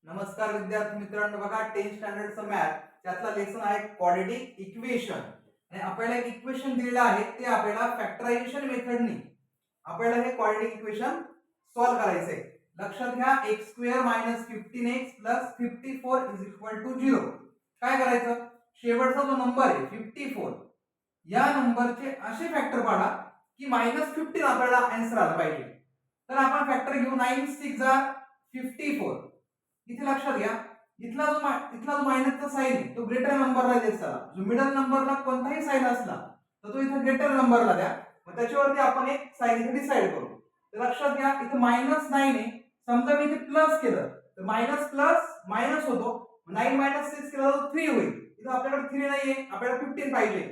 नमस्कार विद्यार्थी मित्रांनो, बघा 10th स्टँडर्डचं मॅथ त्यातला लेसन आहे क्वाड्रेटिक इक्वेशन. आणि आपल्याला एक इक्वेशन दिलेलं आहे ते आपल्याला फॅक्टरायझेशन मेथडनी आपल्याला हे क्वाड्रेटिक इक्वेशन सॉल्व्ह करायचंय. लक्षात घ्या, x² - 15x + 54 = 0. काय करायचं, शेवटचा जो नंबर आहे 54 या नंबरचे असे फॅक्टर पाडा की -15 आपल्याला आन्सर आला पाहिजे. तर आपण फॅक्टर घेऊ 9 6 54. इथे लक्षात घ्या, इथला जो मायनसचा साइन आहे तो ग्रेटर नंबरला देत चला. जो मिडल नंबरला कोणताही साइन असला तर तो इथे ग्रेटर नंबरला द्या. मग त्याच्यावरती आपण एक साइन इथे डिसाइड करू. तर लक्षात घ्या, इथे -9 आहे. समजा मी इथे प्लस केलं तर मायनस प्लस मायनस होतो. 9 - 6 केलं तर 3 होईल. इथे आपल्याकडे 3 नाहीये, आपल्याला 15 पाहिजे.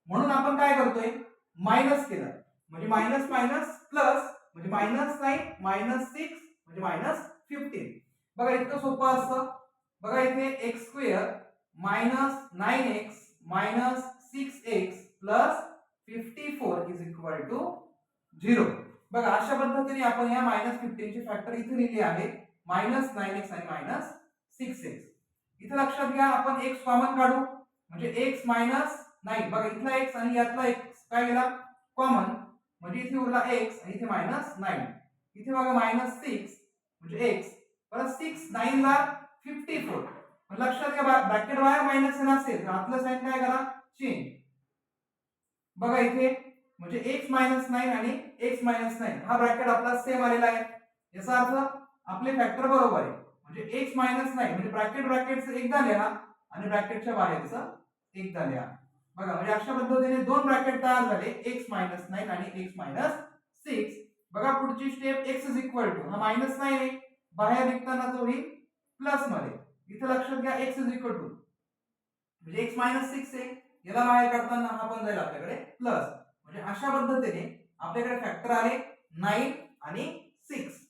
म्हणून आपण काय करतोय, मायनस केलं म्हणजे मायनस मायनस प्लस म्हणजे -9 -6 म्हणजे -15. बघा इतकं सोपं असतं. बघा इथे x² - 9x - 6x + 54 = 0. बघा अशा पद्धतीने आपण या -15 चे फॅक्टर इथे लिहिले आहे, -9x आणि -6x. इथे लक्षात घ्या, आपण x कॉमन काढू म्हणजे x - 9. बघा इथला x आणि यातला x काय गेला कॉमन, म्हणजे इथे उरला x आणि इथे -9. इथे बघा -6 म्हणजे x परत 6 9 ला 54. लक्षात घ्या, ब्रॅकेट बाहेर मायनस असेल तर आतलं साइन काय करा, चेंज. बघा इथे म्हणजे x - 9 आणि x - 9 हा ब्रॅकेट आपला सेम आलेला आहे. याचा अर्थ आपले फॅक्टर बरोबर आहे. म्हणजे x - 9 म्हणजे ब्रॅकेटचं एकदा लिहा आणि ब्रॅकेटच्या बाहेरचं एकदा लिहा. बघा म्हणजे अशा पद्धतीने दोन ब्रॅकेट तयार झाले, x - 9 आणि x - 6. बघा पुढची स्टेप x हा -9 आहे, बाहेर निघताना तो होईल प्लस मध्ये. इथे लक्षात घ्या, x म्हणजे x - 6 आहे, याला बाहेर काढताना हा पण जाईल आपल्याकडे प्लस. म्हणजे अशा पद्धतीने आपल्याकडे फॅक्टर आले 9 आणि 6.